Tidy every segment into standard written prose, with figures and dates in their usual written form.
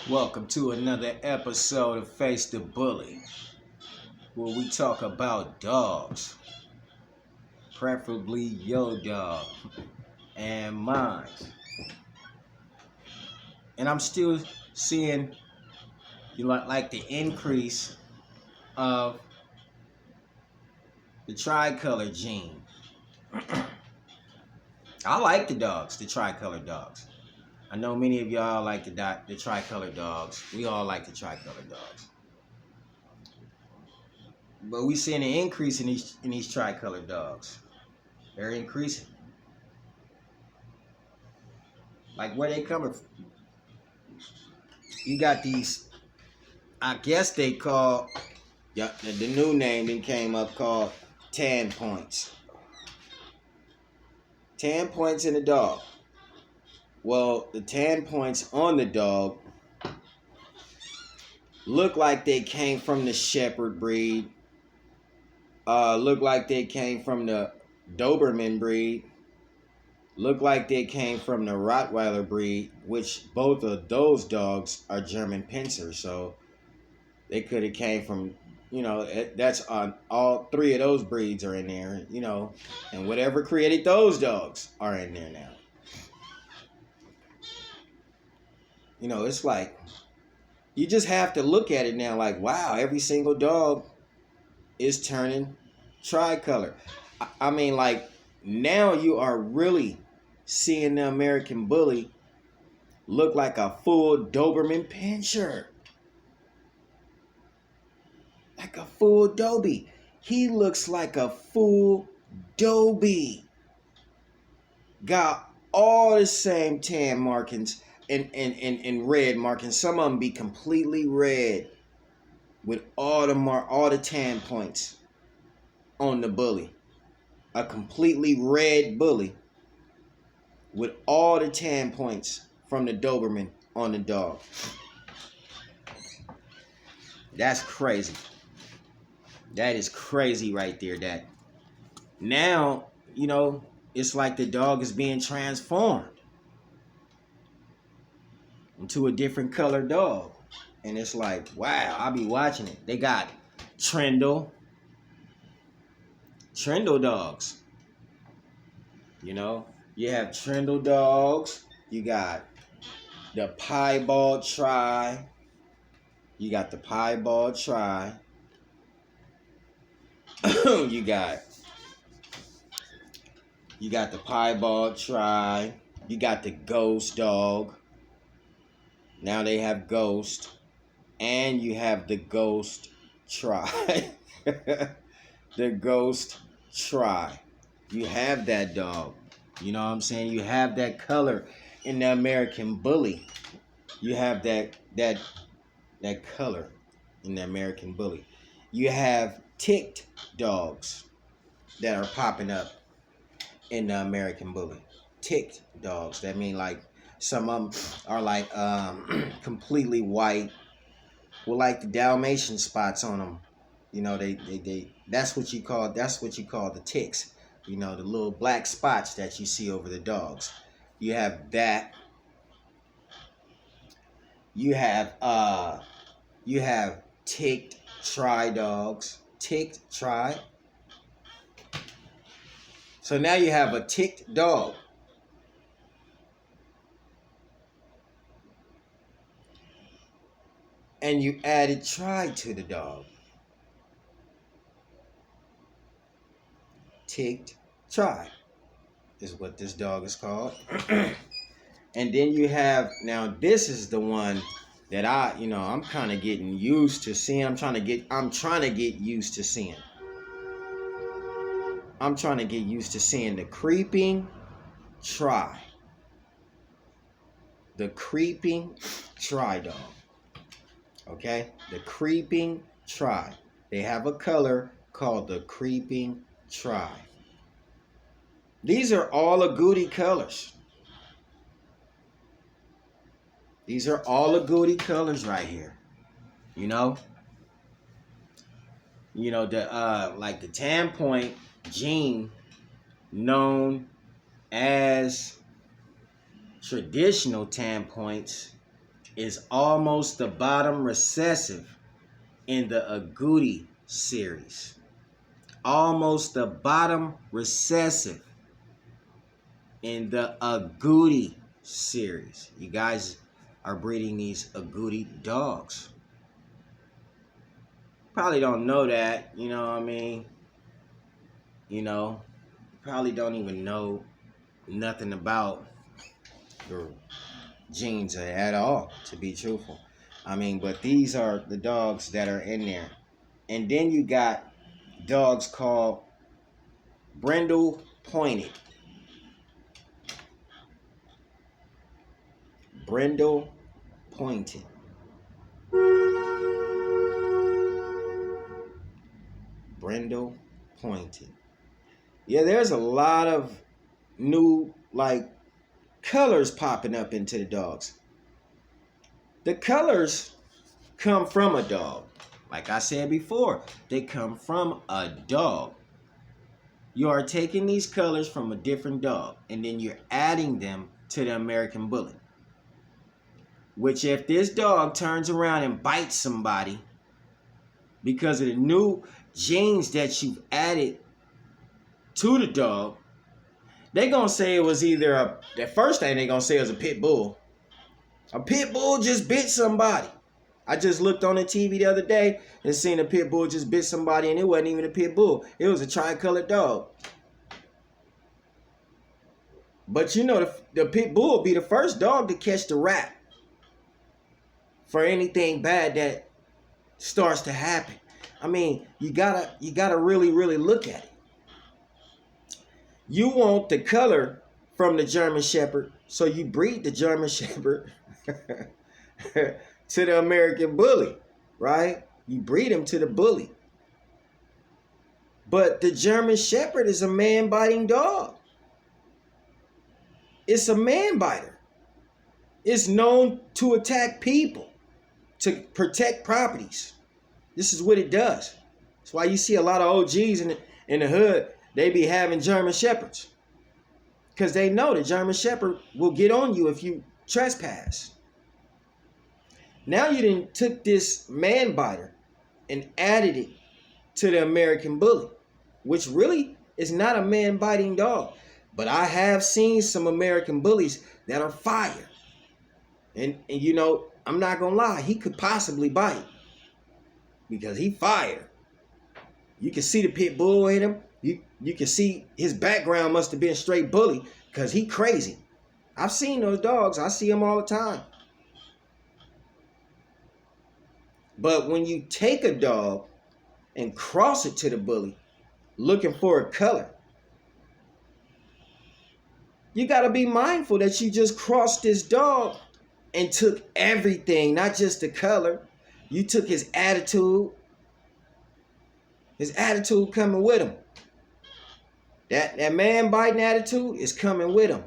Welcome to another episode of Face the Bully, where we talk about dogs, preferably your dog and mine. And I'm still seeing like the increase of the tricolor gene. I like the dogs, the tricolor dogs. I know many of y'all like the tricolor dogs. We all like the tricolor dogs. But we seeing an increase in these tricolor dogs. They're increasing. Like where they coming from? You got these, I guess they call, yeah, the new name that came up called tan points. Tan points in the dog. Well, the tan points on the dog look like they came from the Shepherd breed. Look like they came from the Doberman breed. Look like they came from the Rottweiler breed, which both of those dogs are German Pinschers. So they could have came from, that's on all three of those breeds are in there, and whatever created those dogs are in there now. It's like, you just have to look at it now like, wow, every single dog is turning tricolor. I mean, like, now you are really seeing the American Bully look like a full Doberman Pinscher. Like a full Dobie. He looks like a full Dobie. Got all the same tan markings and red markings. Some of them be completely red with all the tan points on the bully. A completely red bully with all the tan points from the Doberman on the dog. That's crazy. That is crazy right there. That now, it's like the dog is being transformed into a different color dog. And it's like, wow, I'll be watching it. They got Trindle dogs. You have Trindle dogs. You got the Piebald Tri. You got the Piebald Tri. you got the Piebald Tri. You got the Ghost dog. Now they have Ghost. And you have the Ghost Tri. The Ghost Tri. You have that dog. You know what I'm saying? You have that color in the American Bully. You have that color in the American Bully. You have ticked dogs that are popping up in the American Bully. Ticked dogs. That mean like some of them are like completely white with like the Dalmatian spots on them. They that's what you call the ticks. The little black spots that you see over the dogs. You have that. You have ticked tri dogs. Ticked tri. So now you have a ticked dog. And you added tri to the dog. Ticked tri is what this dog is called. And then you have, now this is the one that I'm kind of getting used to seeing. I'm trying to get used to seeing. I'm trying to get used to seeing the creeping tri. The creeping tri dog. Okay? The creeping tri. They have a color called the creeping tri. These are all agouti colors. These are all agouti colors right here. The like the tan point gene, known as traditional tan points, is almost the bottom recessive in the Agouti series. Almost the bottom recessive in the Agouti series. You guys are breeding these Agouti dogs. Probably don't know that, you know what I mean? You know, probably don't even know nothing about your genes at all, to be truthful. I mean, but these are the dogs that are in there. And then you got dogs called brindle pointed. Brindle pointed. Brindle pointed. Yeah, there's a lot of new colors popping up into the dogs. The colors come from a dog. Like I said before, they come from a dog. You are taking these colors from a different dog and then you're adding them to the American Bully. Which if this dog turns around and bites somebody because of the new genes that you've added to the dog, they're going to say it was either the first thing they're going to say is a pit bull. A pit bull just bit somebody. I just looked on the TV the other day and seen a pit bull just bit somebody, and it wasn't even a pit bull. It was a tricolored dog. But you know, the pit bull be the first dog to catch the rap for anything bad that starts to happen. I mean, you gotta really, really look at it. You want the color from the German Shepherd, so you breed the German Shepherd to the American Bully, right? You breed him to the Bully. But the German Shepherd is a man-biting dog. It's a man-biter. It's known to attack people, to protect properties. This is what it does. That's why you see a lot of OGs in the hood, they be having German Shepherds. Because they know the German Shepherd will get on you if you trespass. Now you done took this man biter and added it to the American Bully, which really is not a man biting dog. But I have seen some American Bullies that are fire. And you know, I'm not going to lie, he could possibly bite because he fire. You can see the pit bull in him. You can see his background must have been straight bully because he crazy. I've seen those dogs. I see them all the time. But when you take a dog and cross it to the bully looking for a color, you got to be mindful that you just crossed this dog and took everything, not just the color. You took his attitude. His attitude coming with him. That man biting attitude is coming with him.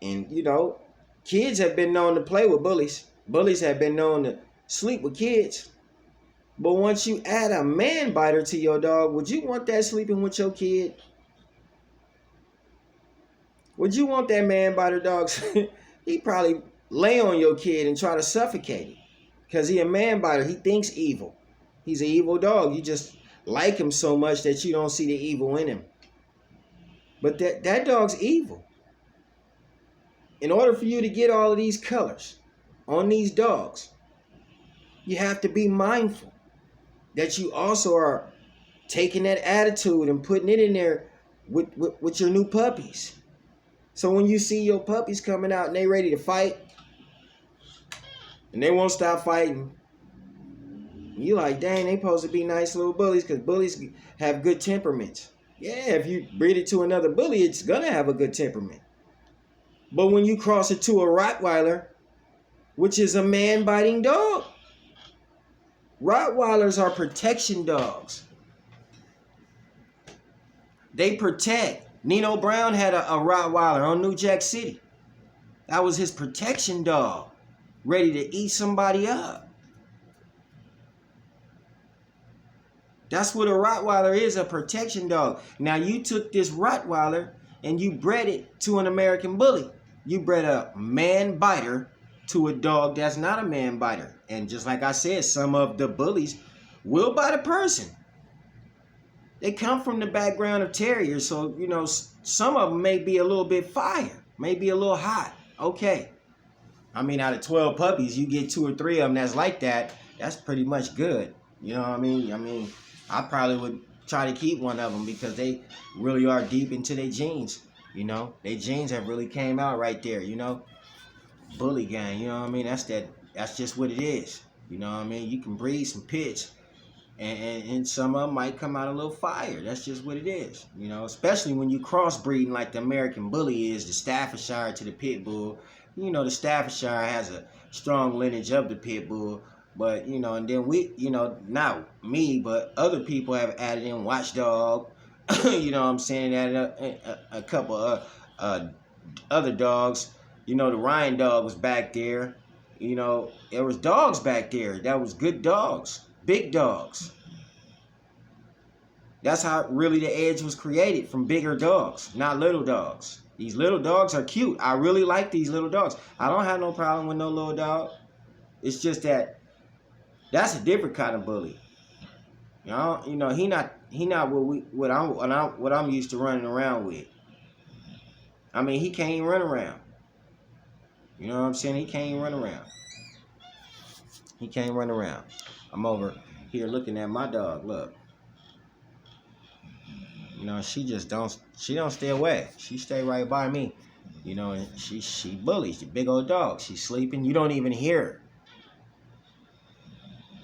And you know, kids have been known to play with bullies. Bullies have been known to sleep with kids. But once you add a man biter to your dog, would you want that sleeping with your kid? Would you want that man biter dog? He probably lay on your kid and try to suffocate him. Because he a man biter. He thinks evil. He's an evil dog. You just like him so much that you don't see the evil in him. But that dog's evil. In order for you to get all of these colors on these dogs, you have to be mindful that you also are taking that attitude and putting it in there with your new puppies. So when you see your puppies coming out and they ready to fight, and they won't stop fighting, you like, dang, they supposed to be nice little bullies because bullies have good temperaments. Yeah, if you breed it to another bully, it's going to have a good temperament. But when you cross it to a Rottweiler, which is a man-biting dog, Rottweilers are protection dogs. They protect. Nino Brown had a Rottweiler on New Jack City. That was his protection dog, ready to eat somebody up. That's what a Rottweiler is, a protection dog. Now you took this Rottweiler and you bred it to an American Bully. You bred a man biter to a dog that's not a man biter. And just like I said, some of the bullies will bite a person. They come from the background of terriers, so, you know, some of them may be a little bit fire, may be a little hot. Okay. I mean, out of 12 puppies, you get 2 or 3 of them that's like that. That's pretty much good. You know what I mean? I probably would try to keep one of them because they really are deep into their genes. You know, their genes have really came out right there, you know. Bully gang, you know what I mean? That's just what it is. You know what I mean? You can breed some pits and some of them might come out a little fire. That's just what it is. You know, especially when you crossbreeding like the American Bully is, the Staffordshire to the Pit Bull. You know, the Staffordshire has a strong lineage of the Pit Bull. But, you know, and then we, you know, not me, but other people have added in Watchdog. You know what I'm saying? Added a couple of other dogs. You know, the Ryan dog was back there. You know, there was dogs back there. That was good dogs. Big dogs. That's how really the edge was created, from bigger dogs, not little dogs. These little dogs are cute. I really like these little dogs. I don't have no problem with no little dog. It's just that that's a different kind of bully. You know, he not what I'm used to running around with. I mean, he can't even run around. You know what I'm saying? He can't even run around. He can't run around. I'm over here looking at my dog. Look. You know, she don't stay away. She stay right by me. You know, and she bullies. The big old dog. She's sleeping. You don't even hear her.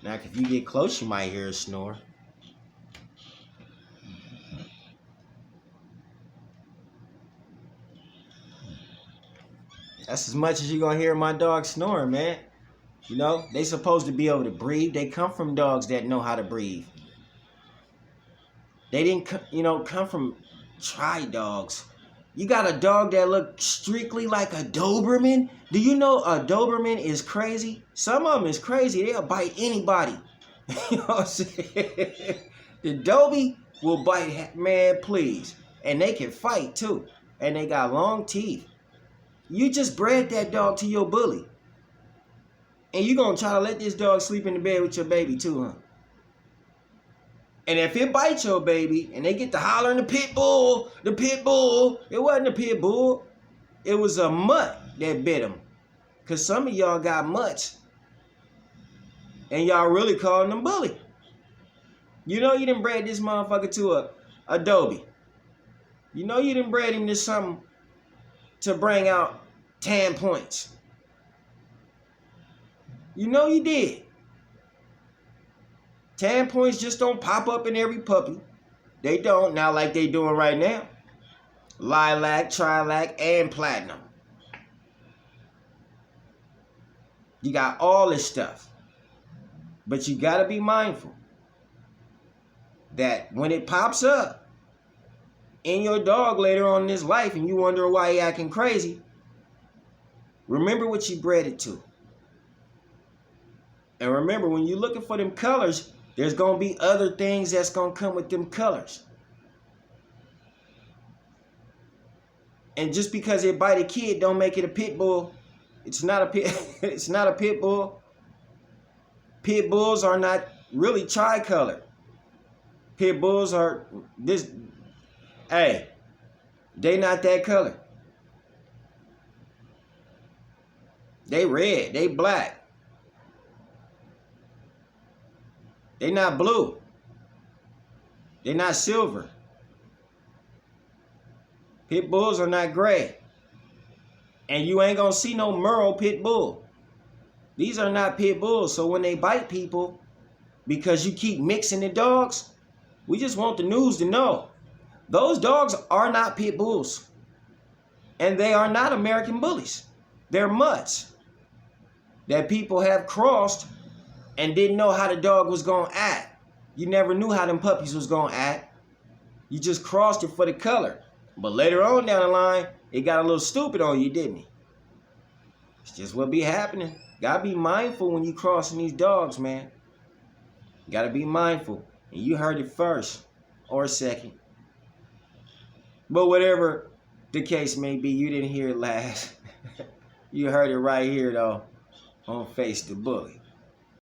Now, if you get close, you might hear her snore. That's as much as you're going to hear my dog snoring, man. You know, they supposed to be able to breathe. They come from dogs that know how to breathe. They didn't, you know, come from tri dogs. You got a dog that looks strictly like a Doberman. Do you know a Doberman is crazy? Some of them is crazy. They'll bite anybody. You know what I'm saying? The Dobie will bite, man, please. And they can fight, too. And they got long teeth. You just bred that dog to your bully. And you going to try to let this dog sleep in the bed with your baby, too, huh? And if it bites your baby and they get to hollering the pit bull, it wasn't a pit bull. It was a mutt that bit him. Because some of y'all got mutts. And y'all really calling them bully. You know you done bred this motherfucker to a Adobe. You know you done bred him to something to bring out 10 points. You know you did. 10 points just don't pop up in every puppy. They don't, not like they doing right now. Lilac, Trilac, and Platinum. You got all this stuff. But you got to be mindful that when it pops up in your dog later on in his life and you wonder why he acting crazy, remember what you bred it to. And remember, when you're looking for them colors, there's going to be other things that's going to come with them colors. And just because it bite a kid don't make it a pit bull. It's not a pit bull. Pit bulls are not really tricolor. Pit bulls are this. Hey, they not that color. They red, they black. They not blue. They not silver. Pit bulls are not gray. And you ain't gonna see no Merle pit bull. These are not pit bulls. So when they bite people, because you keep mixing the dogs, we just want the news to know. Those dogs are not pit bulls. And they are not American bullies. They're mutts that people have crossed and didn't know how the dog was going to act. You never knew how them puppies was going to act. You just crossed it for the color. But later on down the line, it got a little stupid on you, didn't it? It's just what be happening. Gotta be mindful when you crossing these dogs, man. Gotta be mindful. And you heard it first or second. But whatever the case may be, you didn't hear it last. You heard it right here though on Face the Bully.